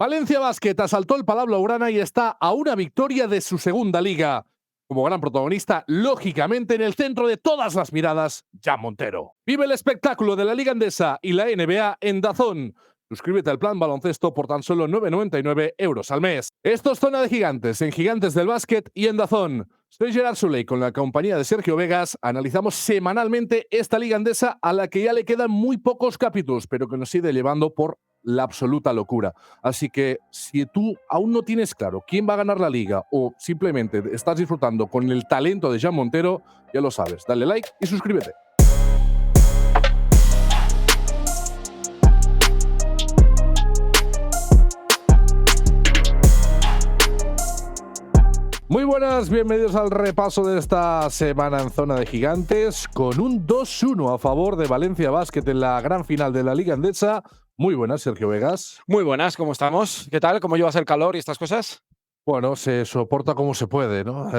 Valencia Basket asaltó el Palau Blaugrana y está a una victoria de su segunda liga. Como gran protagonista, lógicamente en el centro de todas las miradas, Jan Montero. Vive el espectáculo de la Liga Endesa y la NBA en DAZN. Suscríbete al plan baloncesto por tan solo 9,99 € al mes. Esto es Zona de Gigantes, en Gigantes del Básquet y en DAZN. Soy Gerard Soler, con la compañía de Sergio Vegas. Analizamos semanalmente esta Liga Endesa a la que ya le quedan muy pocos capítulos, pero que nos sigue llevando por la absoluta locura. Así que si tú aún no tienes claro quién va a ganar la liga o simplemente estás disfrutando con el talento de Jan Montero, ya lo sabes, dale like y suscríbete. Muy buenas, bienvenidos al repaso de esta semana en Zona de Gigantes, con un 2-1 a favor de Valencia Basket en la gran final de la Liga Endesa. Muy buenas, Sergio Vegas. Muy buenas, ¿cómo estamos? ¿Qué tal? ¿Cómo llevas el calor y estas cosas? Bueno, se soporta como se puede, ¿no?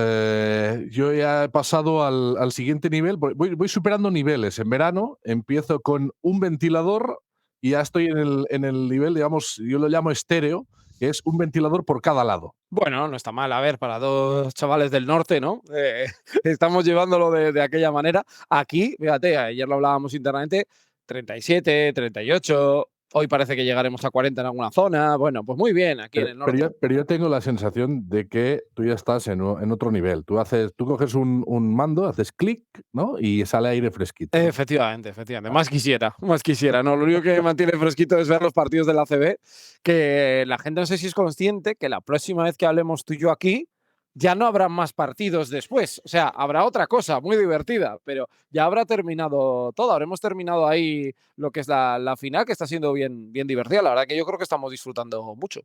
Yo ya he pasado al siguiente nivel, voy superando niveles. En verano empiezo con un ventilador y ya estoy en el nivel, digamos, yo lo llamo estéreo, que es un ventilador por cada lado. Bueno, no está mal. A ver, para dos chavales del norte, ¿no? Estamos llevándolo de aquella manera. Aquí, fíjate, ayer lo hablábamos internamente, 37, 38. Hoy parece que llegaremos a 40 en alguna zona. Bueno, pues muy bien, aquí en el norte. Pero yo tengo la sensación de que tú ya estás en otro nivel. Tú coges un mando, haces clic, ¿no? Y sale aire fresquito, ¿no? Efectivamente, efectivamente. Más quisiera, más quisiera. No, lo único que me mantiene fresquito es ver los partidos de la ACB, que la gente no sé si es consciente que la próxima vez que hablemos tú y yo aquí, ya no habrá más partidos después. O sea, habrá otra cosa muy divertida, pero ya habrá terminado todo. Habremos terminado ahí lo que es la final, que está siendo bien, bien divertida. La verdad que yo creo que estamos disfrutando mucho.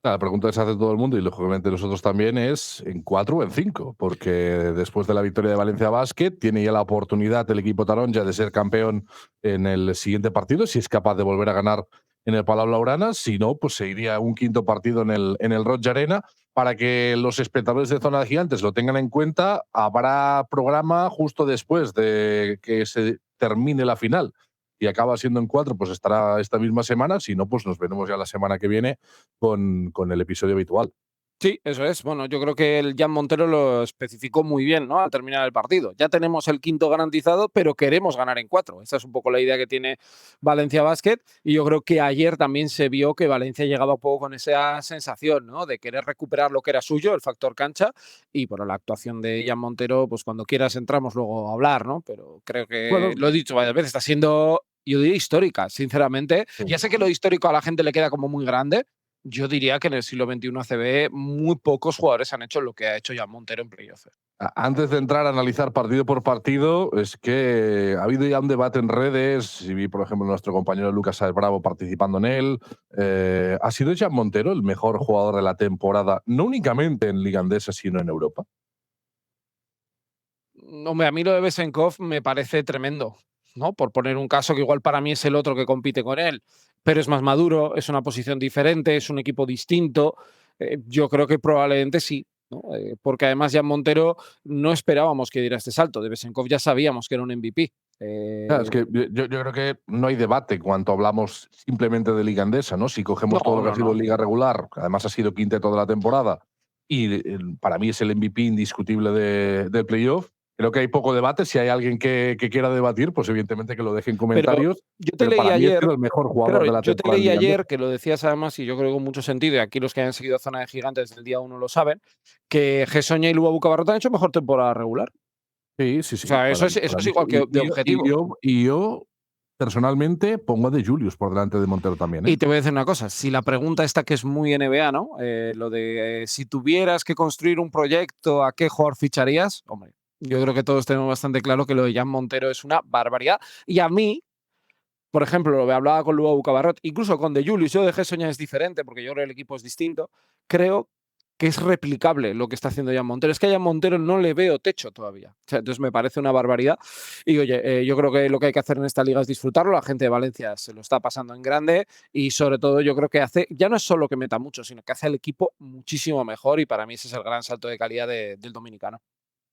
La pregunta que se hace todo el mundo, y lógicamente nosotros también, es ¿en 4 o en 5? Porque después de la victoria de Valencia Basket, tiene ya la oportunidad el equipo Taronja de ser campeón en el siguiente partido, si es capaz de volver a ganar en el Palau Blaugrana. Si no, pues se iría a un quinto partido en el Roig Arena. Para que los espectadores de Zona de Gigantes lo tengan en cuenta, habrá programa justo después de que se termine la final y acaba siendo en 4, pues estará esta misma semana. Si no, pues nos veremos ya la semana que viene con el episodio habitual. Sí, eso es. Bueno, yo creo que el Jan Montero lo especificó muy bien, ¿no? Al terminar el partido. Ya tenemos el quinto garantizado, pero queremos ganar en 4. Esa es un poco la idea que tiene Valencia Basket. Y yo creo que ayer también se vio que Valencia llegaba un poco con esa sensación, ¿no? De querer recuperar lo que era suyo, el factor cancha. Y bueno, la actuación de Jan Montero, pues cuando quieras entramos luego a hablar, ¿no? Pero creo que, Bueno, lo he dicho varias veces, está siendo, yo diría, histórica, sinceramente. sí. Ya sé que lo histórico a la gente le queda como muy grande. Yo diría que en el siglo XXI ACB muy pocos jugadores han hecho lo que ha hecho Jan Montero en playoff. Antes de entrar a analizar partido por partido, es que ha habido ya un debate en redes, y vi, por ejemplo, nuestro compañero Lucas Sáez Bravo participando en él. ¿Ha sido Jan Montero el mejor jugador de la temporada, no únicamente en Liga Endesa, sino en Europa? Hombre, a mí lo de Besenkov me parece tremendo, ¿no? Por poner un caso que igual para mí es el otro que compite con él, pero es más maduro, es una posición diferente, es un equipo distinto. Yo creo que probablemente sí, ¿no? Porque además Jan Montero no esperábamos que diera este salto. De Besenkov ya sabíamos que era un MVP. Claro, es que yo creo que no hay debate cuando hablamos simplemente de Liga Endesa, ¿no? Si cogemos todo No, lo que ha no, sido no. Liga regular, que además ha sido quinteto de la temporada, y para mí es el MVP indiscutible del playoff. Creo que hay poco debate. Si hay alguien que quiera debatir, pues evidentemente que lo deje en Pero comentarios. yo te Pero leí para mí ha ayer, sido el mejor jugador claro, de la yo te temporada en leí Liga Endesa. ayer que lo decías además, y yo creo que con mucho sentido, y aquí los que hayan seguido Zona de Gigantes desde el día 1 lo saben, que Gessoña y Luba Bucabarrota han hecho mejor temporada regular. Sí, sí, O sí. sea, eso Para es mí sí. igual que de objetivo. Y yo, personalmente, pongo a De Julius por delante de Montero también, ¿eh? Y te voy a decir una cosa, si la pregunta esta que es muy NBA, ¿no? Lo de si tuvieras que construir un proyecto, ¿a qué jugador ficharías? Hombre, yo creo que todos tenemos bastante claro que lo de Jan Montero es una barbaridad. Y a mí, por ejemplo, lo que hablaba con Luau Bucabarrot, incluso con De Julius, yo de Gessoña es diferente, porque yo creo que el equipo es distinto. Creo que es replicable lo que está haciendo Jan Montero. Es que a Jan Montero no le veo techo todavía. O sea, entonces me parece una barbaridad. Y oye, yo creo que lo que hay que hacer en esta liga es disfrutarlo. La gente de Valencia se lo está pasando en grande y sobre todo yo creo que hace, ya no es solo que meta mucho, sino que hace al equipo muchísimo mejor y para mí ese es el gran salto de calidad del dominicano.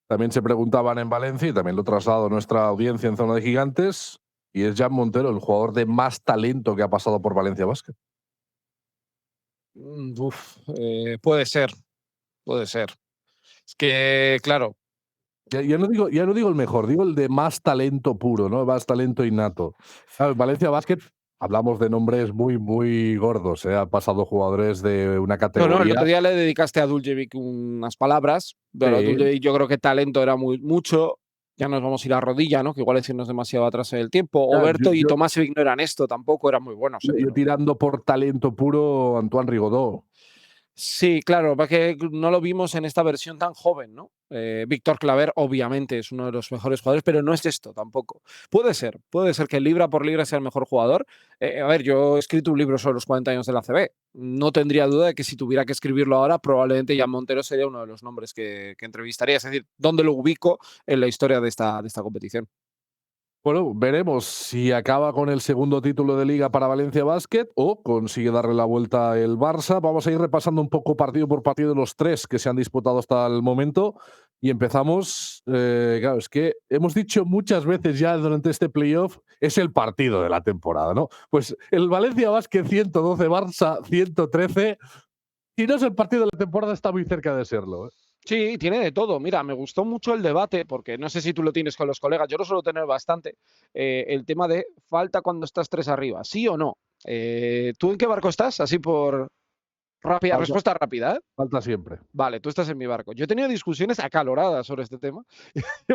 También se preguntaban en Valencia, y también lo traslado a nuestra audiencia en Zona de Gigantes, y es Jan Montero el jugador de más talento que ha pasado por Valencia Basket. Puede ser, puede ser. Es que, claro, Ya no digo el mejor, digo el de más talento puro, ¿no? Más talento innato. Claro, en Valencia Basket hablamos de nombres muy, muy gordos, ¿eh? Han pasado jugadores de una no, el categoría. otro día le dedicaste a Duljevic unas palabras, pero Sí, Duljevic yo creo que talento era mucho. Ya nos vamos a ir a rodilla, ¿no? Que igual es irnos demasiado atrás en el tiempo. ya, Oberto y Tomasevic no eran esto, tampoco eran muy buenos, ¿eh? yo Pero tirando por talento puro, Antoine Rigaudot. sí, claro, porque no lo vimos en esta versión tan joven, ¿no? Víctor Claver, obviamente, es uno de los mejores jugadores, pero no es esto tampoco. Puede ser que libra por libra sea el mejor jugador. A ver, yo he escrito un libro sobre los 40 años de la CB. No tendría duda de que si tuviera que escribirlo ahora, probablemente Jan Montero sería uno de los nombres que entrevistaría. Es decir, ¿dónde lo ubico en la historia de esta competición? Bueno, veremos si acaba con el segundo título de liga para Valencia Basket o consigue darle la vuelta el Barça. Vamos a ir repasando un poco partido por partido los tres que se han disputado hasta el momento. Y empezamos, claro, es que hemos dicho muchas veces ya durante este playoff, es el partido de la temporada, ¿no? Pues el Valencia Basket 112, Barça 113. Si no es el partido de la temporada, está muy cerca de serlo, ¿eh? Sí, tiene de todo. Mira, me gustó mucho el debate, porque no sé si tú lo tienes con los colegas, yo lo suelo tener bastante, el tema de falta cuando estás tres arriba, ¿sí o no? ¿Tú en qué barco estás? Así por rápida, Falta, respuesta rápida, ¿eh? falta siempre. Vale, tú estás en mi barco. Yo he tenido discusiones acaloradas sobre este tema,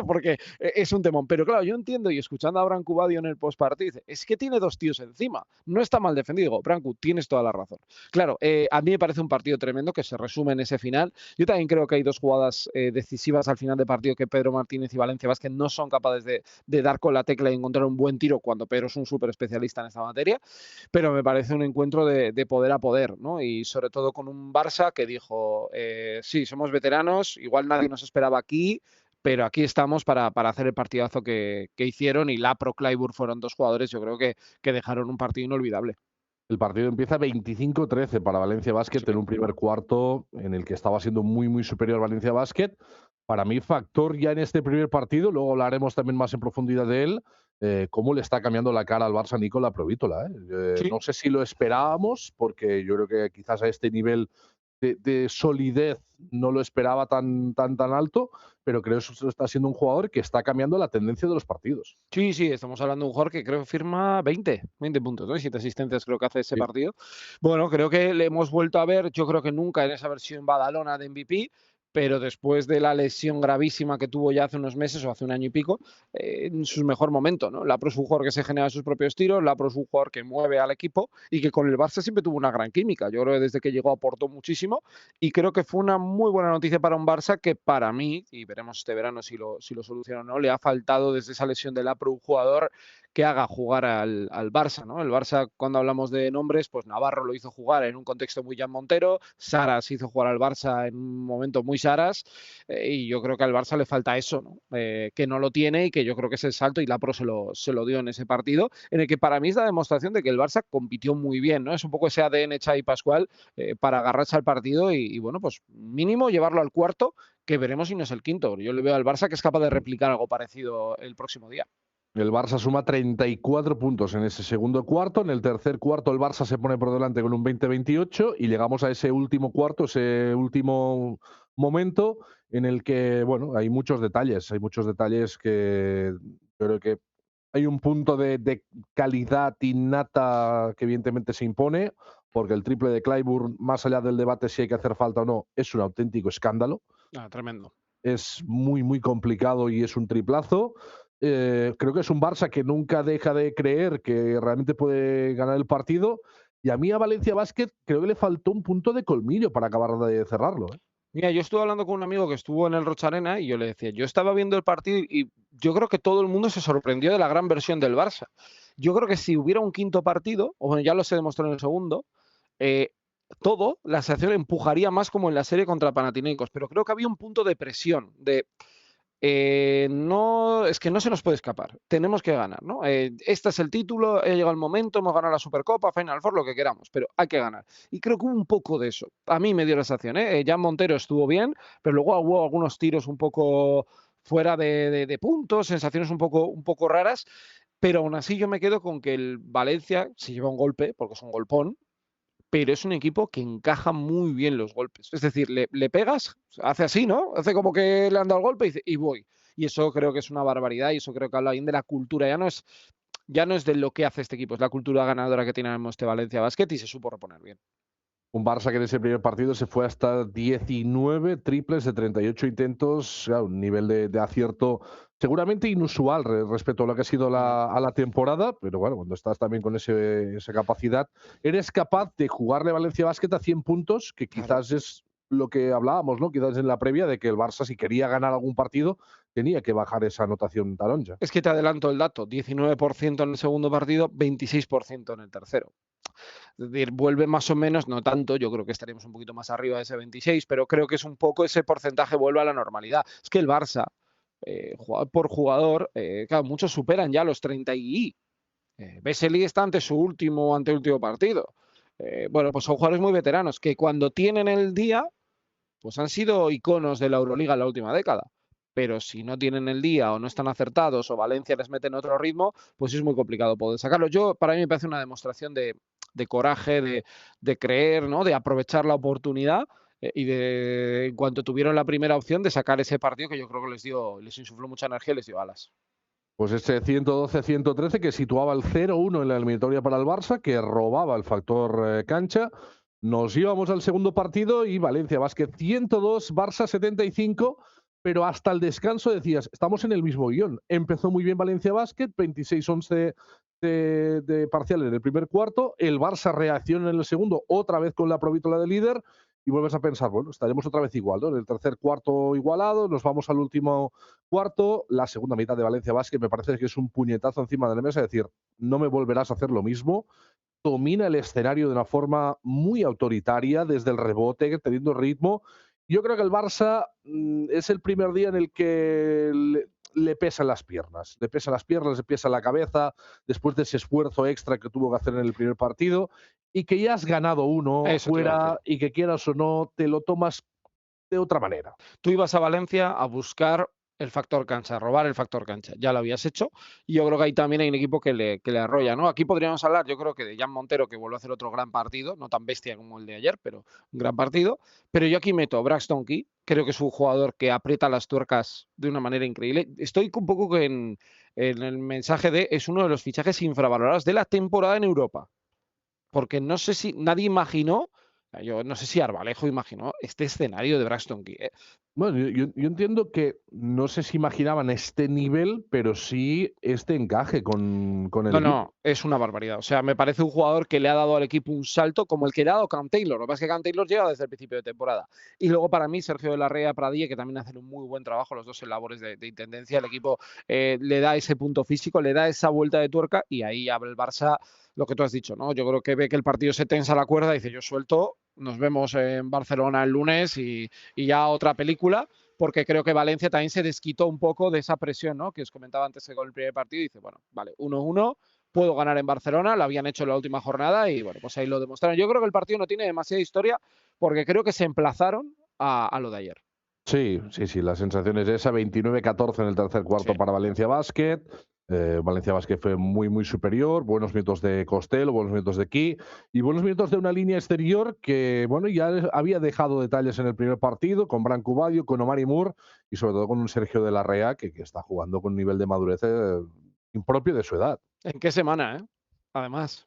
porque es un temón. Pero claro, yo entiendo, y escuchando a Branco Badio en el postpartido, dice, es que tiene dos tíos encima, no está mal defendido. Digo, Branco, tienes toda la razón. Claro, a mí me parece un partido tremendo que se resume en ese final. Yo también creo que hay dos jugadas decisivas al final de partido que Pedro Martínez y Valencia Vázquez no son capaces de dar con la tecla y encontrar un buen tiro cuando Pedro es un súper especialista en esta materia, pero me parece un encuentro de poder a poder, ¿no? Y sobre todo con un Barça que dijo, sí, somos veteranos, igual nadie nos esperaba aquí, pero aquí estamos para hacer el partidazo que hicieron, y Lapro, Clyburn fueron dos jugadores, yo creo que dejaron un partido inolvidable. El partido empieza 25-13 para Valencia Basket Sí. en un primer cuarto en el que estaba siendo muy, muy superior Valencia Basket. Para mí, factor ya en este primer partido, luego hablaremos también más en profundidad de él, cómo le está cambiando la cara al Barça Nicola Provítola. Sí. No sé si lo esperábamos, porque yo creo que quizás a este nivel de solidez no lo esperaba tan alto, pero creo que eso está siendo un jugador que está cambiando la tendencia de los partidos. Sí, sí, estamos hablando de un jugador que creo que firma 20 puntos, ¿no? Y 7 asistencias creo que hace ese Sí. partido. Bueno, creo que le hemos vuelto a ver, yo creo que nunca en esa versión Badalona de MVP, pero después de la lesión gravísima que tuvo ya hace unos meses o hace un año y pico, en su mejor momento, ¿no? Lapro es un jugador que se genera sus propios tiros, Lapro es un jugador que mueve al equipo y que con el Barça siempre tuvo una gran química. Yo creo que desde que llegó aportó muchísimo y creo que fue una muy buena noticia para un Barça que para mí, y veremos este verano si lo soluciona o no, le ha faltado desde esa lesión de Lapro un jugador que haga jugar al Barça, ¿no? El Barça, cuando hablamos de nombres, pues Navarro lo hizo jugar en un contexto muy Jan Montero, Saras hizo jugar al Barça en un momento muy Saras, y yo creo que al Barça le falta eso, ¿no? Que no lo tiene y que yo creo que es el salto, y Lapro se lo dio en ese partido, en el que para mí es la demostración de que el Barça compitió muy bien, ¿no? Es un poco ese ADN Xavi Pascual para agarrarse al partido y bueno, pues mínimo llevarlo al cuarto, que veremos si no es el quinto. Yo le veo al Barça que es capaz de replicar algo parecido el próximo día. El Barça suma 34 puntos en ese segundo cuarto. En el tercer cuarto el Barça se pone por delante con un 20-28 y llegamos a ese último cuarto, ese último momento en el que, bueno, hay muchos detalles que creo que hay un punto de calidad innata que evidentemente se impone, porque el triple de Clyburn, más allá del debate si hay que hacer falta o no, es un auténtico escándalo. Ah, tremendo. Es muy, muy complicado y es un triplazo. Creo que es un Barça que nunca deja de creer que realmente puede ganar el partido. Y a mí a Valencia Basket creo que le faltó un punto de colmillo para acabar de cerrarlo, ¿eh? Mira, yo estuve hablando con un amigo que estuvo en el Rocha Arena y yo le decía, yo estaba viendo el partido y yo creo que todo el mundo se sorprendió de la gran versión del Barça. Yo creo que si hubiera un quinto partido, o bueno, ya lo se demostró en el segundo, eh, la sensación empujaría más como en la serie contra Panathinaikos, pero creo que había un punto de presión, no, es que no se nos puede escapar, tenemos que ganar, ¿no? Este es el título, ha llegado el momento, hemos ganado la Supercopa, Final Four, lo que queramos, pero hay que ganar. Y creo que hubo un poco de eso. A mí me dio la sensación, ¿eh? Jan Montero estuvo bien, pero luego hubo algunos tiros un poco fuera de puntos, sensaciones un poco raras, pero aún así yo me quedo con que el Valencia se lleva un golpe, porque es un golpón, pero es un equipo que encaja muy bien los golpes. Es decir, le pegas, hace así, ¿no? Hace como que le han dado el golpe y dice, y voy. Y eso creo que es una barbaridad y eso creo que habla bien de la cultura. Ya no es de lo que hace este equipo, es la cultura ganadora que tiene este Valencia Basket y se supo reponer bien. Un Barça que en ese primer partido se fue hasta 19 triples de 38 intentos, claro, un nivel de acierto seguramente inusual respecto a lo que ha sido a la temporada, pero bueno, cuando estás también con esa capacidad, eres capaz de jugarle Valencia Basket a 100 puntos, que Claro. quizás es lo que hablábamos, ¿no? Quizás en la previa de que el Barça, si quería ganar algún partido, tenía que bajar esa anotación taronja. Es que te adelanto el dato, 19% en el segundo partido, 26% en el tercero. Es decir, vuelve más o menos, no tanto, yo creo que estaríamos un poquito más arriba de ese 26, pero creo que es un poco ese porcentaje vuelve a la normalidad. Es que el Barça, jugador por jugador, claro, muchos superan ya los 30 y Vesely está ante su último o anteúltimo partido. Bueno, pues son jugadores muy veteranos que cuando tienen el día, pues han sido iconos de la Euroliga en la última década. Pero si no tienen el día o no están acertados o Valencia les mete en otro ritmo, pues es muy complicado poder sacarlo. Para mí me parece una demostración de coraje, de creer, ¿no? De aprovechar la oportunidad y en cuanto tuvieron la primera opción, de sacar ese partido que yo creo que les insufló mucha energía y les dio alas. Pues ese 112-113 que situaba el 0-1 en la eliminatoria para el Barça, que robaba el factor cancha. Nos íbamos al segundo partido y Valencia Basket 102, Barça 75, pero hasta el descanso decías, estamos en el mismo guión. Empezó muy bien Valencia Basket, 26-11 de parcial en el primer cuarto, el Barça reacciona en el segundo, otra vez con la provítola de líder, y vuelves a pensar, bueno, estaremos otra vez igual, ¿no? En el tercer cuarto igualado, nos vamos al último cuarto, la segunda mitad de Valencia Basket me parece que es un puñetazo encima de la mesa, es decir, no me volverás a hacer lo mismo. Domina el escenario de una forma muy autoritaria, desde el rebote, teniendo ritmo. Yo creo que el Barça es el primer día en el que le pesan las piernas. Le pesan las piernas, le pesa la cabeza, después de ese esfuerzo extra que tuvo que hacer en el primer partido, y que ya has ganado uno Eso te iba a decir. fuera y que quieras o no, te lo tomas de otra manera. Tú ibas a Valencia a buscar el factor cancha, a robar el factor cancha. Ya lo habías hecho. Y yo creo que ahí también hay un equipo que le arrolla, ¿no? Aquí podríamos hablar, yo creo que de Jan Montero, que vuelve a hacer otro gran partido, no tan bestia como el de ayer, pero un gran partido. Pero yo aquí meto a Braxton Key, creo que es un jugador que aprieta las tuercas de una manera increíble. Estoy un poco en el mensaje de es uno de los fichajes infravalorados de la temporada en Europa. Porque no sé si nadie imaginó, yo no sé si Arbalejo imaginó este escenario de Braxton Key, ¿eh? Bueno, yo entiendo que no sé si imaginaban este nivel, pero sí este encaje con el No, equipo. no, es una barbaridad. O sea, me parece un jugador que le ha dado al equipo un salto como el que le ha dado Cam Taylor. Lo que pasa es que Cam Taylor llega desde el principio de temporada. Y luego para mí, Sergio de la Rea Pradilla, que también hacen un muy buen trabajo, los dos en labores de intendencia. El equipo le da ese punto físico, le da esa vuelta de tuerca y ahí abre el Barça lo que tú has dicho, ¿no? Yo creo que ve que el partido se tensa la cuerda y dice, yo suelto, nos vemos en Barcelona el lunes y ya otra película, porque creo que Valencia también se desquitó un poco de esa presión, ¿no? Que os comentaba antes con el primer partido y dice, bueno, vale, 1-1, puedo ganar en Barcelona, lo habían hecho en la última jornada y bueno, pues ahí lo demostraron. Yo creo que el partido no tiene demasiada historia porque creo que se emplazaron a lo de ayer. Sí, sí, sí, la sensación es esa, 29-14 en el tercer Sí. cuarto para Valencia Basket. Valencia Basket fue muy, muy superior, buenos minutos de Costello, buenos minutos de Key y buenos minutos de una línea exterior que, bueno, ya había dejado detalles en el primer partido con Branco Badio, con Omar Moore y sobre todo con un Sergio de la Rea que está jugando con un nivel de madurez impropio de su edad. ¿En qué semana, Además.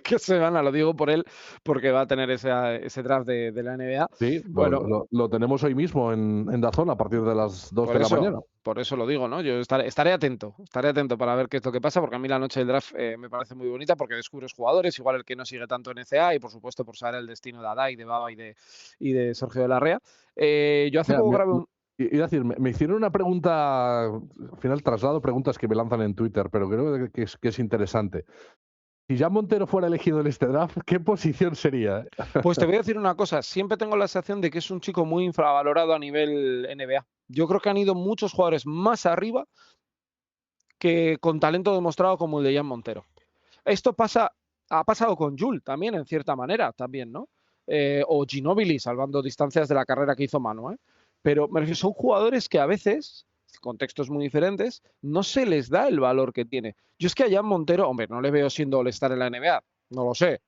¿Qué semana? Lo digo por él, porque va a tener ese draft de la NBA. Sí, Bueno, lo tenemos hoy mismo en Dazón a partir de las 2 por de la eso, mañana. por eso lo digo, ¿no? Yo estaré atento para ver qué es lo que pasa, porque a mí la noche del draft me parece muy bonita, porque descubres jugadores, igual el que no sigue tanto en NCAA, y por supuesto por saber el destino de Adai, de Baba y de Sergio de la Rea. Yo hace Mira, poco grabé iba a decir, me hicieron una pregunta, al final traslado preguntas que me lanzan en Twitter, pero creo que es interesante. Si ya Montero fuera elegido en este draft, ¿qué posición sería? Pues te voy a decir una cosa, siempre tengo la sensación de que es un chico muy infravalorado a nivel NBA. Yo creo que han ido muchos jugadores más arriba que con talento demostrado como el de Jan Montero. Esto ha pasado con Jul también, en cierta manera, también, ¿no? O Ginóbili, salvando distancias de la carrera que hizo Manu, ¿eh? Pero me refiero, son jugadores que a veces, contextos muy diferentes, no se les da el valor que tiene. Yo es que a Jan Montero, hombre, no le veo siendo All-Star en la NBA, no lo sé,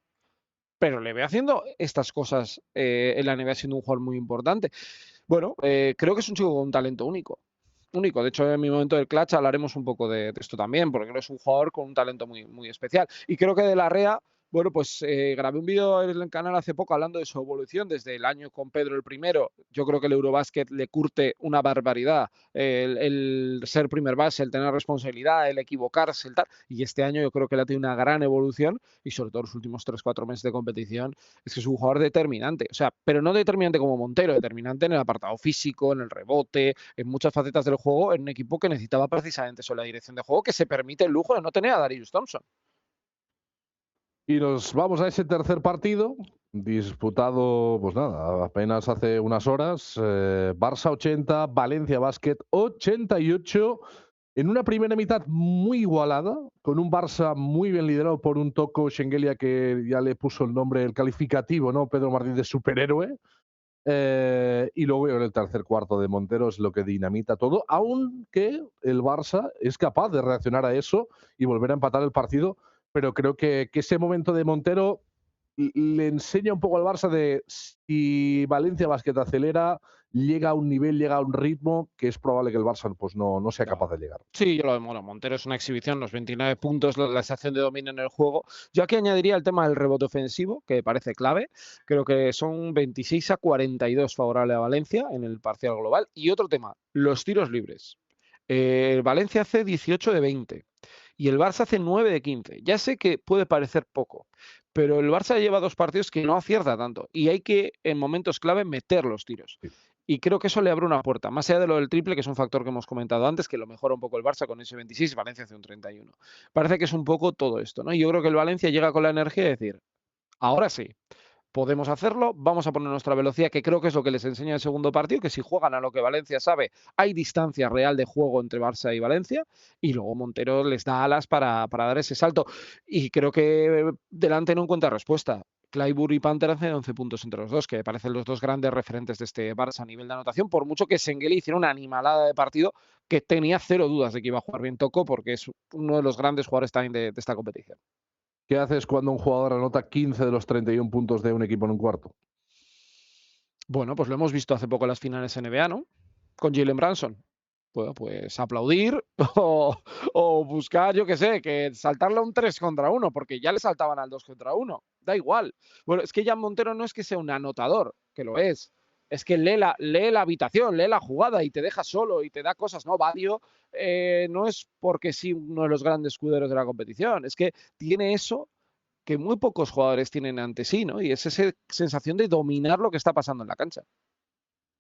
pero le ve haciendo estas cosas en la NBA siendo un jugador muy importante. Bueno, creo que es un chico con un talento único. Único. De hecho, en mi momento del clutch hablaremos un poco de esto también, porque creo que es un jugador con un talento muy, muy especial. Y creo que de la REA, bueno, pues grabé un vídeo en el canal hace poco hablando de su evolución desde el año con Pedro el primero. Yo creo que el Eurobásquet le curte una barbaridad el ser primer base, el tener responsabilidad, el equivocarse, el tal. Y este año yo creo que le ha tenido una gran evolución y sobre todo los últimos 3-4 meses de competición es que es un jugador determinante. O sea, pero no determinante como Montero, determinante en el apartado físico, en el rebote, en muchas facetas del juego, en un equipo que necesitaba precisamente eso, la dirección de juego, que se permite el lujo de no tener a Darius Thompson. Y nos vamos a ese tercer partido, disputado, pues nada, apenas hace unas horas. Barça 80, Valencia Basket 88. En una primera mitad muy igualada, con un Barça muy bien liderado por un Toko Shengelia que ya le puso el nombre, el calificativo, ¿no? Pedro Martínez de superhéroe. Y luego en el tercer cuarto de Montero es lo que dinamita todo, aunque el Barça es capaz de reaccionar a eso y volver a empatar el partido. Pero creo que ese momento de Montero le enseña un poco al Barça de si Valencia Basket acelera, llega a un nivel, llega a un ritmo que es probable que el Barça pues no sea capaz de llegar. Sí, yo lo demoro. Montero es una exhibición, los 29 puntos, la sensación de dominio en el juego. Yo aquí añadiría el tema del rebote ofensivo, que me parece clave. Creo que son 26-42 favorable a Valencia en el parcial global. Y otro tema, los tiros libres. El Valencia hace 18 de 20 y el Barça hace 9 de 15. Ya sé que puede parecer poco, pero el Barça lleva 2 partidos que no acierta tanto y hay que, en momentos clave, meter los tiros. Sí. Y creo que eso le abre una puerta, más allá de lo del triple, que es un factor que hemos comentado antes, que lo mejora un poco el Barça con ese 26 y Valencia hace un 31. Parece que es un poco todo esto, ¿no? Y yo creo que el Valencia llega con la energía de decir, ahora sí, podemos hacerlo, vamos a poner nuestra velocidad, que creo que es lo que les enseña el segundo partido, que si juegan a lo que Valencia sabe, hay distancia real de juego entre Barça y Valencia, y luego Montero les da alas para dar ese salto. Y creo que delante no encuentra respuesta. Clyburn y Panther hacen 11 puntos entre los dos, que me parecen los dos grandes referentes de este Barça a nivel de anotación, por mucho que Sengeli hiciera una animalada de partido que tenía cero dudas de que iba a jugar bien Toko, porque es uno de los grandes jugadores también de esta competición. ¿Qué haces cuando un jugador anota 15 de los 31 puntos de un equipo en un cuarto? Bueno, pues lo hemos visto hace poco en las finales NBA, ¿no? Con Jalen Brunson. Bueno, pues aplaudir o buscar, yo qué sé, que saltarle a un 3 contra 1, porque ya le saltaban al 2 contra 1. Da igual. Bueno, es que Jan Montero no es que sea un anotador, que lo es que lee la habitación, lee la jugada y te deja solo y te da cosas, ¿no? Badio no es porque sí uno de los grandes escuderos de la competición, es que tiene eso que muy pocos jugadores tienen ante sí, ¿no? Y es esa sensación de dominar lo que está pasando en la cancha.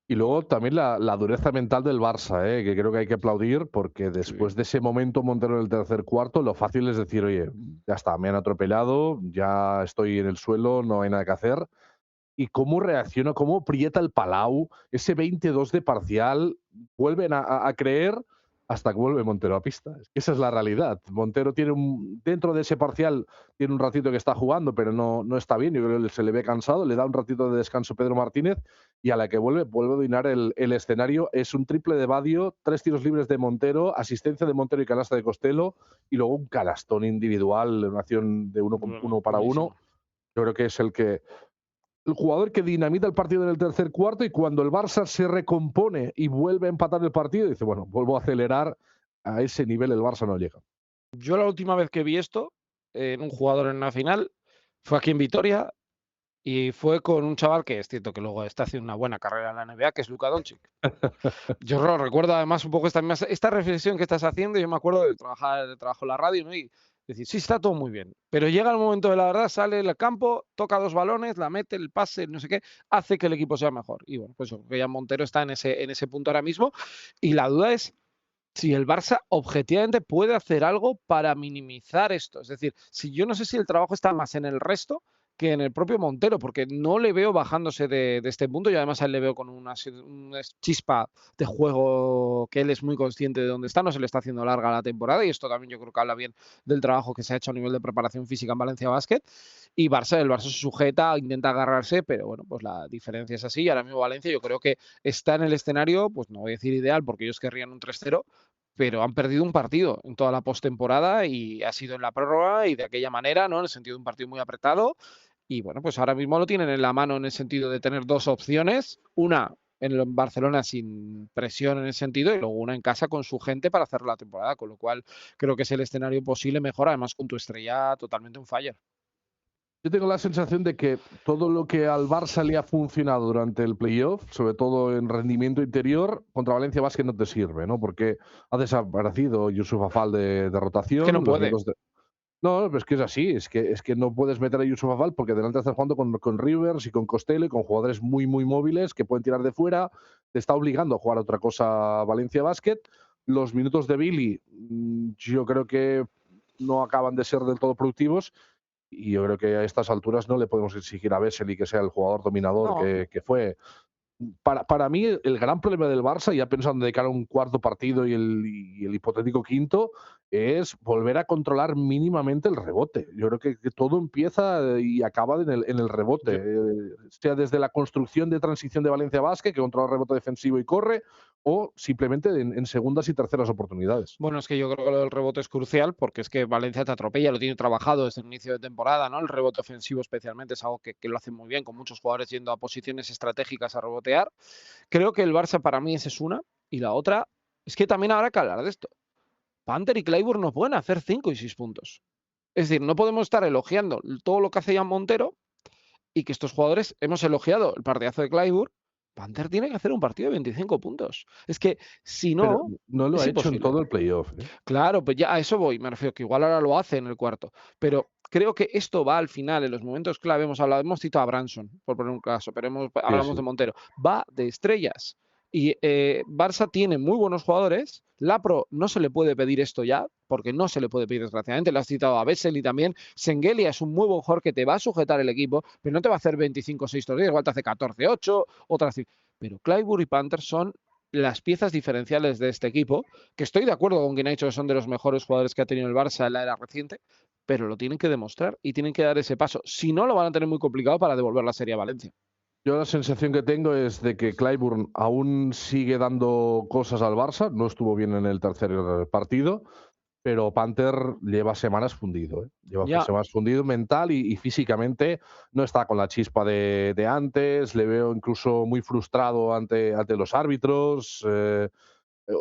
Y luego también la dureza mental del Barça, que creo que hay que aplaudir, porque Sí. después de ese momento Montero en el tercer cuarto, lo fácil es decir, oye, ya está, me han atropellado, ya estoy en el suelo, no hay nada que hacer. Y cómo reacciona, cómo aprieta el Palau, ese 22 de parcial, vuelven a creer hasta que vuelve Montero a pista. Es que esa es la realidad. Montero tiene dentro de ese parcial, tiene un ratito que está jugando, pero no está bien. Yo creo que se le ve cansado, le da un ratito de descanso Pedro Martínez y a la que vuelve a dominar el escenario. Es un triple de Badio, 3 tiros libres de Montero, asistencia de Montero y canasta de Costello, y luego un canastón individual, una acción de uno para uno. Buenísimo. Yo creo que es el jugador que dinamita el partido en el tercer cuarto, y cuando el Barça se recompone y vuelve a empatar el partido, dice, bueno, vuelvo a acelerar, a ese nivel el Barça no llega. Yo la última vez que vi esto en un jugador en una final fue aquí en Vitoria y fue con un chaval que es cierto que luego está haciendo una buena carrera en la NBA, que es Luka Doncic. Yo lo recuerdo además un poco esta reflexión que estás haciendo. Yo me acuerdo de trabajo en la radio, ¿no? Y decir, sí, está todo muy bien, pero llega el momento de la verdad, sale al campo, toca 2 balones, la mete, el pase, no sé qué, hace que el equipo sea mejor. Y bueno, pues que ya Montero está en ese punto ahora mismo. Y la duda es si el Barça objetivamente puede hacer algo para minimizar esto. Es decir, si yo no sé si el trabajo está más en el resto que en el propio Montero, porque no le veo bajándose de este punto y además a él le veo con una chispa de juego que él es muy consciente de dónde está, no se le está haciendo larga la temporada y esto también yo creo que habla bien del trabajo que se ha hecho a nivel de preparación física en Valencia Basket. Y el Barça se sujeta, intenta agarrarse, pero bueno, pues la diferencia es así y ahora mismo Valencia yo creo que está en el escenario, pues no voy a decir ideal porque ellos querrían un 3-0, pero han perdido un partido en toda la postemporada y ha sido en la prórroga y de aquella manera, ¿no? En el sentido de un partido muy apretado Y bueno, pues ahora mismo lo tienen en la mano en el sentido de tener dos opciones, una en Barcelona sin presión en ese sentido y luego una en casa con su gente para hacer la temporada, con lo cual creo que es el escenario posible mejor, además con tu estrella totalmente un fire. Yo tengo la sensación de que todo lo que al Barça le ha funcionado durante el playoff, sobre todo en rendimiento interior, contra Valencia Basket no te sirve, ¿no? Porque ha desaparecido Yusuf Afal de Es que no rotación, los puede. minutos de. No, pero es que es así, es que no puedes meter a Yusuf Afal porque delante estás jugando con Rivers y con Costello y con jugadores muy, muy móviles que pueden tirar de fuera. Te está obligando a jugar a otra cosa Valencia Basket. Los minutos de Billy, yo creo que no acaban de ser del todo productivos y yo creo que a estas alturas no le podemos exigir a Vesely que sea el jugador dominador No, que fue. Para mí, el gran problema del Barça, ya pensando de cara a un cuarto partido y el hipotético quinto, es volver a controlar mínimamente el rebote. Yo creo que todo empieza y acaba en el rebote, yo, sea desde la construcción de transición de Valencia Basket, que controla el rebote defensivo y corre, o simplemente en segundas y terceras oportunidades. bueno, es que yo creo que lo del rebote es crucial porque es que Valencia te atropella, lo tiene trabajado desde el inicio de temporada, ¿no? El rebote ofensivo especialmente es algo que lo hace muy bien, con muchos jugadores yendo a posiciones estratégicas a rebotear. Creo que el Barça para mí esa es una, y la otra es que también habrá que hablar de esto. Panther y Clayburn no pueden hacer 5 y 6 puntos. Es decir, no podemos estar elogiando todo lo que hace Jan Montero y que estos jugadores hemos elogiado el partidazo de Clyburn. Panther tiene que hacer un partido de 25 puntos. Es que si Pero no, no lo es ha hecho en imposible. todo el playoff, ¿eh? Claro, pues ya a eso voy. Me refiero que igual ahora lo hace en el cuarto. Pero creo que esto va al final, en los momentos clave. Hemos hablado, hemos citado a Branson, por poner un caso, pero Sí, hablamos de sí. Montero. Va de estrellas. Y Barça tiene muy buenos jugadores. La Pro no se le puede pedir esto ya, porque no se le puede pedir desgraciadamente. Le has citado a Vesely también. Sengelia es un muy buen jugador que te va a sujetar el equipo, pero no te va a hacer 25-6 todos los días, igual te hace 14-8, otras. Pero Clyburn y Panther son las piezas diferenciales de este equipo, que estoy de acuerdo con quien ha dicho que son de los mejores jugadores que ha tenido el Barça en la era reciente, pero lo tienen que demostrar y tienen que dar ese paso. Si no, lo van a tener muy complicado para devolver la serie a Valencia. Yo la sensación que tengo es de que Clyburn aún sigue dando cosas al Barça, no estuvo bien en el tercer partido, pero Panther lleva semanas fundido, ¿eh? Lleva Ya, semanas fundido mental y físicamente, no está con la chispa de antes, le veo incluso muy frustrado ante los árbitros.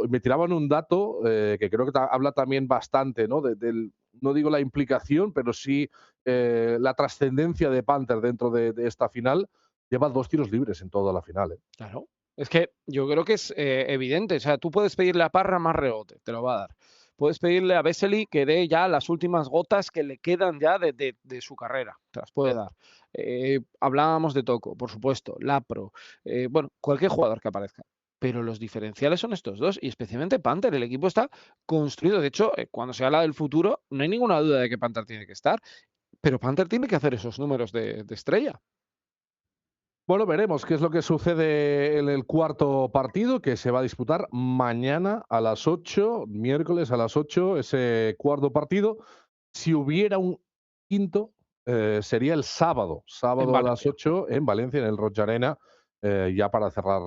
Me tiraban un dato que creo que habla también bastante, ¿no? No digo la implicación, pero sí la trascendencia de Panther dentro de esta final. Lleva 2 tiros libres en toda la final, ¿eh? claro. Es que yo creo que es evidente. O sea, tú puedes pedirle a Parra más rebote, te lo va a dar. Puedes pedirle a Vesely que dé ya las últimas gotas que le quedan ya de su carrera. Te las puede dar. Hablábamos de Toco, por supuesto, Lapro. Bueno, cualquier jugador que aparezca. Pero los diferenciales son estos dos y especialmente Panther. El equipo está construido. De hecho, cuando se habla del futuro, no hay ninguna duda de que Panther tiene que estar. Pero Panther tiene que hacer esos números de estrella. Bueno, veremos qué es lo que sucede en el cuarto partido que se va a disputar mañana a las 8, miércoles a las 8, ese cuarto partido. Si hubiera un quinto, sería el sábado, En sábado a las Valencia. 8 en Valencia, en el Roig Arena, ya para cerrar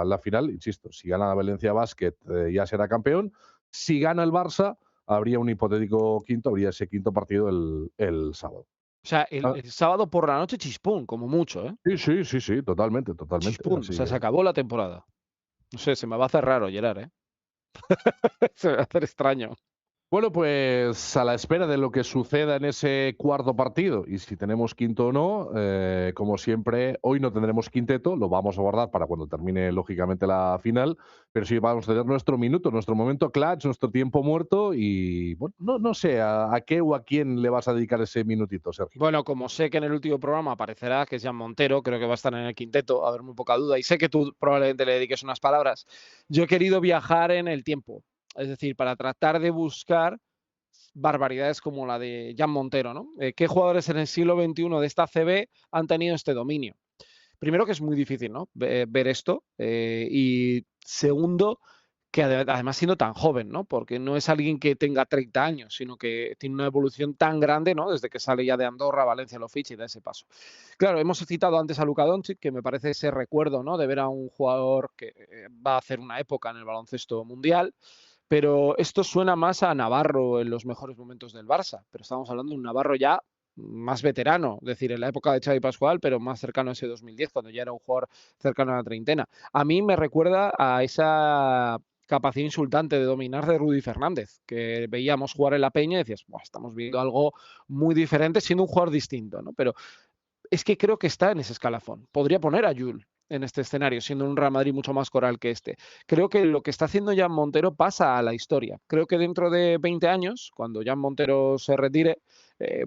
la final. Insisto, si gana Valencia Basket, ya será campeón. Si gana el Barça, habría un hipotético quinto, habría ese quinto partido el sábado. O sea, Ah, el sábado por la noche chispún, como mucho, ¿eh? sí, sí, sí, sí, totalmente, totalmente. Chispún, o Así sea, se que. acabó la temporada. No sé, se me va a hacer raro, Gerard, ¿eh? Se me va a hacer extraño. Bueno, pues a la espera de lo que suceda en ese cuarto partido y si tenemos quinto o no, como siempre, hoy no tendremos quinteto, lo vamos a guardar para cuando termine lógicamente la final, pero sí vamos a tener nuestro minuto, nuestro momento clutch, nuestro tiempo muerto y bueno, no sé a qué o a quién le vas a dedicar ese minutito, Sergio. Bueno, como sé que en el último programa aparecerá, que es Jan Montero, creo que va a estar en el quinteto, a haber muy poca duda, y sé que tú probablemente le dediques unas palabras. Yo he querido viajar en el tiempo, es decir, para tratar de buscar barbaridades como la de Jan Montero, ¿no? ¿Qué jugadores en el siglo XXI de esta CB han tenido este dominio? Primero que es muy difícil, ¿no? Ver esto. Y segundo, que además siendo tan joven, ¿no? Porque no es alguien que tenga 30 años, sino que tiene una evolución tan grande, ¿no? Desde que sale ya de Andorra, Valencia lo ficha y da ese paso. Claro, hemos citado antes a Luka Doncic, que me parece ese recuerdo, ¿no? De ver a un jugador que va a hacer una época en el baloncesto mundial. Pero esto suena más a Navarro en los mejores momentos del Barça, pero estamos hablando de un Navarro ya más veterano, es decir, en la época de Xavi Pascual, pero más cercano a ese 2010, cuando ya era un jugador cercano a la treintena. A mí me recuerda a esa capacidad insultante de dominar de Rudy Fernández, que veíamos jugar en la Peña y decías: "Buah, estamos viendo algo muy diferente siendo un jugador distinto", ¿no? Pero es que creo que está en ese escalafón. Podría poner a Jul en este escenario, siendo un Real Madrid mucho más coral que este. Creo que lo que está haciendo Jan Montero pasa a la historia. Creo que dentro de 20 años, cuando Jan Montero se retire,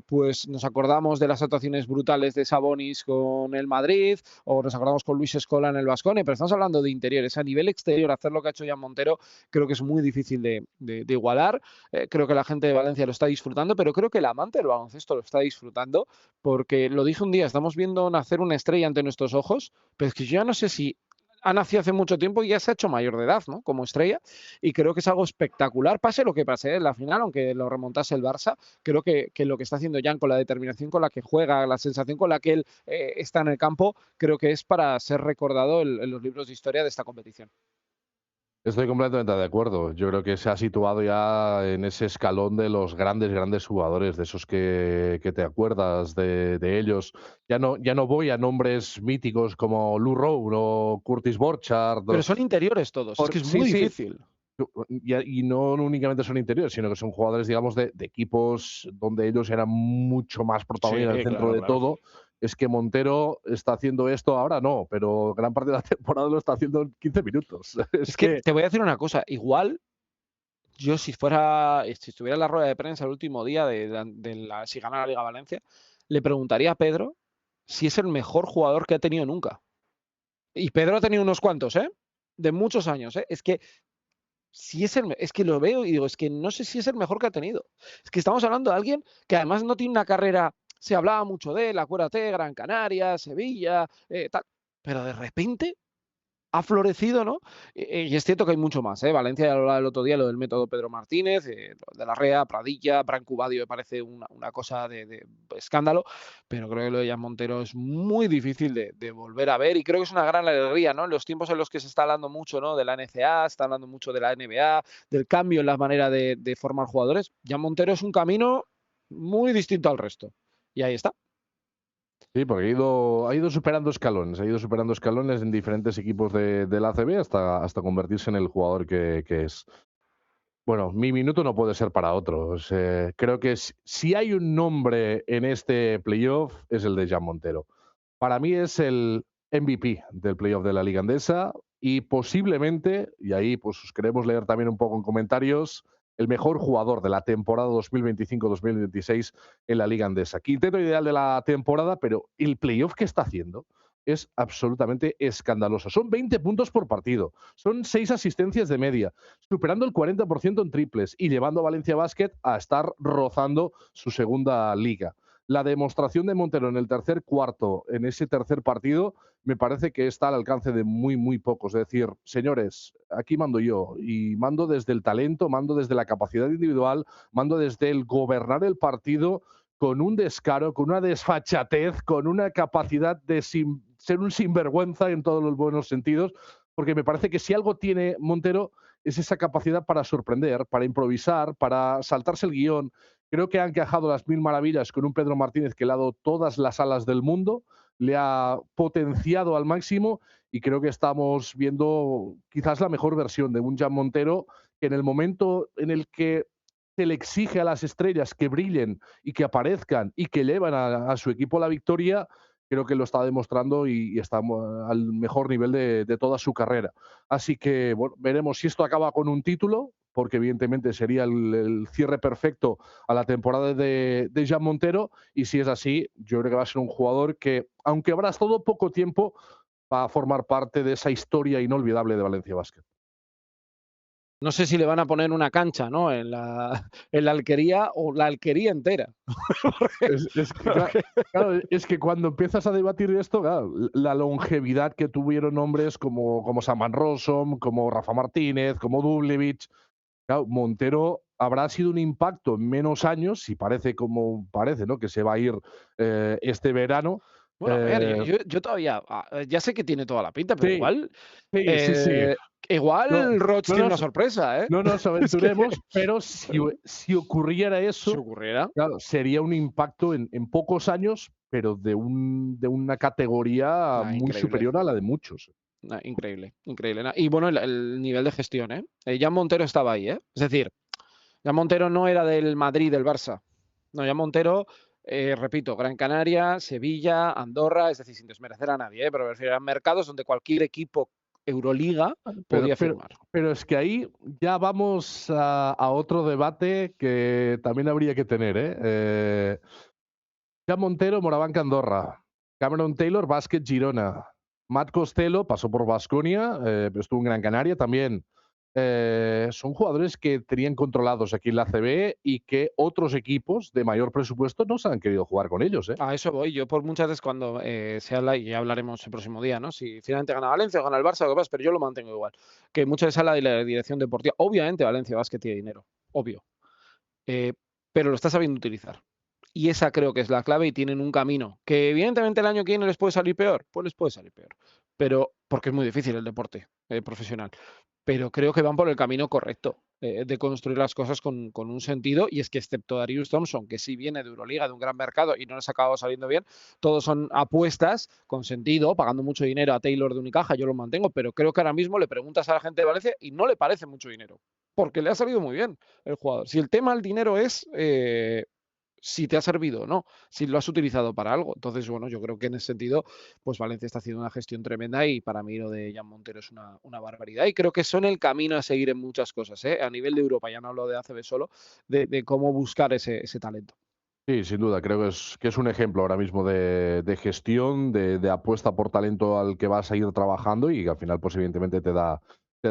pues nos acordamos de las actuaciones brutales de Sabonis con el Madrid, o nos acordamos con Luis Escola en el Baskonia, pero estamos hablando de interiores. A nivel exterior, hacer lo que ha hecho Jan Montero creo que es muy difícil de igualar. Creo que la gente de Valencia lo está disfrutando, pero creo que el amante del baloncesto lo está disfrutando, porque lo dije un día, estamos viendo nacer una estrella ante nuestros ojos, pero es que yo ya no sé si ha nacido hace mucho tiempo y ya se ha hecho mayor de edad, ¿no? Como estrella, y creo que es algo espectacular, pase lo que pase en la final, aunque lo remontase el Barça, creo que lo que está haciendo Jan con la determinación con la que juega, la sensación con la que él está en el campo, creo que es para ser recordado en los libros de historia de esta competición. Estoy completamente de acuerdo. Yo creo que se ha situado ya en ese escalón de los grandes, grandes jugadores, de esos que te acuerdas de ellos. Ya no voy a nombres míticos como Lou Rowe o Curtis Borchardt. Pero son interiores todos, es que es Sí, muy sí. difícil. Y no únicamente son interiores, sino que son jugadores, digamos, de equipos donde ellos eran mucho más Sí, protagonistas dentro claro, de claro. todo. Es que Montero está haciendo esto ahora, no, pero gran parte de la temporada lo está haciendo en 15 minutos. Es Es que que te voy a decir una cosa, igual yo si estuviera en la rueda de prensa el último día si gana la Liga Valencia, le preguntaría a Pedro si es el mejor jugador que ha tenido nunca. Y Pedro ha tenido unos cuantos, ¿eh? De muchos años, ¿eh? Es que si es es que lo veo y digo, es que no sé si es el mejor que ha tenido. Es que estamos hablando de alguien que además no tiene una carrera, se hablaba mucho de él, acuérdate, Gran Canaria, Sevilla, tal, pero de repente ha florecido, ¿no? Y es cierto que hay mucho más, ¿eh? Valencia ya lo hablaba el otro día, lo del método Pedro Martínez, lo de la Rea, Pradilla, Branco Badio me parece una cosa de escándalo, pero creo que lo de Jan Montero es muy difícil de volver a ver y creo que es una gran alegría, ¿no? En los tiempos en los que se está hablando mucho, ¿no? De la NCA, se está hablando mucho de la NBA, del cambio en la manera de formar jugadores. Jan Montero es un camino muy distinto al resto. Y ahí está. sí, porque ha ido superando escalones en diferentes equipos de la ACB hasta convertirse en el jugador que es. Bueno, mi minuto no puede ser para otros. Creo que si hay un nombre en este playoff es el de Jan Montero. Para mí es el MVP del playoff de la Liga Andesa y posiblemente, y ahí pues os queremos leer también un poco en comentarios, el mejor jugador de la temporada 2025-2026 en la Liga Andesa. Quinteto ideal de la temporada, pero el playoff que está haciendo es absolutamente escandaloso. Son 20 puntos por partido, son 6 asistencias de media, superando el 40% en triples y llevando a Valencia Basket a estar rozando su segunda liga. La demostración de Montero en el tercer cuarto, en ese tercer partido, me parece que está al alcance de muy, muy pocos. Es decir, señores, aquí mando yo y mando desde el talento, mando desde la capacidad individual, mando desde el gobernar el partido con un descaro, con una desfachatez, con una capacidad de ser un sinvergüenza en todos los buenos sentidos, porque me parece que si algo tiene Montero es esa capacidad para sorprender, para improvisar, para saltarse el guión. Creo que ha encajado las mil maravillas con un Pedro Martínez que le ha dado todas las alas del mundo, le ha potenciado al máximo y creo que estamos viendo quizás la mejor versión de un Jan Montero que en el momento en el que se le exige a las estrellas que brillen y que aparezcan y que llevan a su equipo a la victoria, creo que lo está demostrando y está al mejor nivel de toda su carrera. Así que bueno, veremos si esto acaba con un título, porque evidentemente sería el cierre perfecto a la temporada de Jan Montero, y si es así, yo creo que va a ser un jugador que, aunque habrá estado poco tiempo, va a formar parte de esa historia inolvidable de Valencia Basket. No sé si le van a poner una cancha, ¿no? En la Alquería o la Alquería entera. Es que, claro, es que cuando empiezas a debatir esto, claro, la longevidad que tuvieron hombres como Saman Rosom, como Rafa Martínez, como Dubljevic, claro, Montero habrá sido un impacto en menos años, si parece como parece, ¿no? Que se va a ir este verano, Bueno, a ver, Eh, yo todavía, ya sé que tiene toda la pinta, pero sí, igual, sí. eh, No, igual Roach no tiene una nos, sorpresa, ¿eh? no nos Es que, aventuremos, pero si ocurriera si eso, ocurriera, claro, sería un impacto en pocos años, pero de una categoría muy increíble. superior a la de muchos. Increíble, increíble. Y bueno, el nivel de gestión, ¿eh? Jan Montero estaba ahí, ¿eh? Es decir, Jan Montero no era del Madrid, del Barça. No, Jan Montero, repito, Gran Canaria, Sevilla, Andorra, es decir, sin desmerecer a nadie, pero me refiero a mercados donde cualquier equipo Euroliga Pero, podía pero, firmar. pero es que ahí ya vamos a otro debate que también habría que tener, ¿eh? Jan Montero, Morabanc Andorra. Cameron Taylor, Básquet Girona. Matt Costello pasó por Baskonia, pero estuvo en Gran Canaria también. Son jugadores que tenían controlados aquí en la CB y que otros equipos de mayor presupuesto no se han querido jugar con ellos, ¿eh? A eso voy. Yo por muchas veces cuando se habla, y ya hablaremos el próximo día, ¿no? Si finalmente gana Valencia o gana el Barça, lo que pasa, pero yo lo mantengo igual. Que muchas veces habla de la dirección deportiva. Obviamente Valencia Basket tiene dinero, obvio. Eh, pero lo está sabiendo utilizar. Y esa creo que es la clave y tienen un camino. Que evidentemente el año que viene les puede salir peor, pues les puede salir peor. Pero porque es muy difícil el deporte profesional. Pero creo que van por el camino correcto de construir las cosas con un sentido. Y es que excepto Darius Thompson, que sí viene de Euroliga, de un gran mercado y no les ha acabado saliendo bien, todos son apuestas con sentido, pagando mucho dinero a Taylor de Unicaja, yo lo mantengo, pero creo que ahora mismo le preguntas a la gente de Valencia y no le parece mucho dinero, porque le ha salido muy bien el jugador. Si el tema del dinero es si te ha servido o no, si lo has utilizado para algo. Entonces, bueno, yo creo que en ese sentido, pues Valencia está haciendo una gestión tremenda y para mí lo de Jan Montero es una barbaridad. Y creo que son el camino a seguir en muchas cosas, ¿eh? A nivel de Europa, ya no hablo de ACB solo, de cómo buscar ese talento. Sí, sin duda, creo que es un ejemplo ahora mismo de gestión, de apuesta por talento al que vas a ir trabajando y que al final, pues evidentemente te da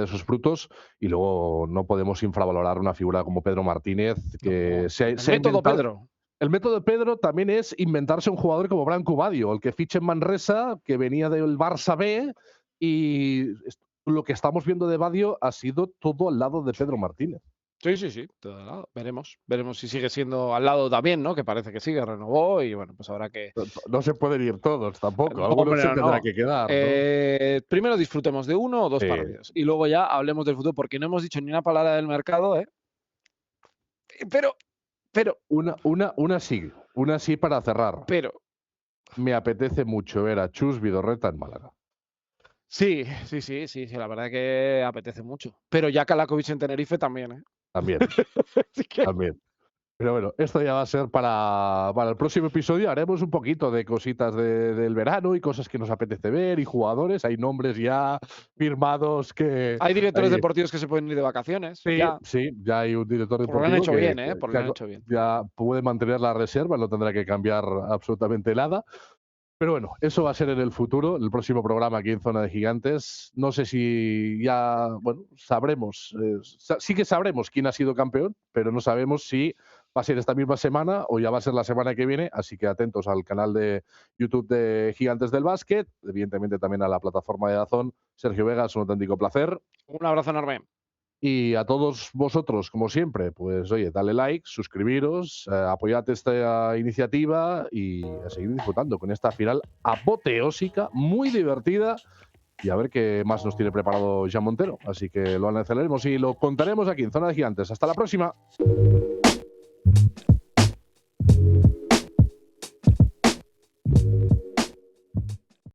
sus frutos. Y luego no podemos infravalorar una figura como Pedro Martínez, que No, el se ha método inventado. Pedro. El método de Pedro también es inventarse un jugador como Branco Badio, el que ficha en Manresa, que venía del Barça B, y lo que estamos viendo de Badio ha sido todo al lado de Pedro Martínez. Sí, todo al lado. Veremos si sigue siendo al lado también, ¿no? Que parece que sigue, renovó y bueno, pues habrá que. No se pueden ir todos tampoco, No, algunos hombre, se tendrá no. que quedar, ¿no? Primero disfrutemos de uno o dos Sí. partidos y luego ya hablemos del futuro, porque no hemos dicho ni una palabra del mercado, ¿eh? Pero, pero, Una sí para cerrar. pero. Me apetece mucho ver a Chus Vidorreta en Málaga. Sí, la verdad que apetece mucho. Pero ya Kalakovic en Tenerife también, ¿eh? También, Así que también. Pero bueno, esto ya va a ser para el próximo episodio. Haremos un poquito de cositas del verano y cosas que nos apetece ver y jugadores. Hay nombres ya firmados que. hay directores deportivos que se pueden ir de vacaciones, Sí, ya. sí, ya hay un director Por lo han deportivo hecho bien, ¿eh? Por lo han hecho bien. ya puede mantener la reserva, no tendrá que cambiar absolutamente nada. Pero bueno, eso va a ser en el futuro, el próximo programa aquí en Zona de Gigantes. No sé si ya, bueno, sabremos, sí que sabremos quién ha sido campeón, pero no sabemos si va a ser esta misma semana o ya va a ser la semana que viene. Así que atentos al canal de YouTube de Gigantes del Básquet, evidentemente también a la plataforma de DAZN. Sergio Vega, es un auténtico placer. Un abrazo enorme. Y a todos vosotros, como siempre, pues oye, dale like, suscribiros, apoyad esta iniciativa y a seguir disfrutando con esta final apoteósica, muy divertida y a ver qué más nos tiene preparado Jan Montero. Así que lo analizaremos y lo contaremos aquí en Zona de Gigantes. Hasta la próxima.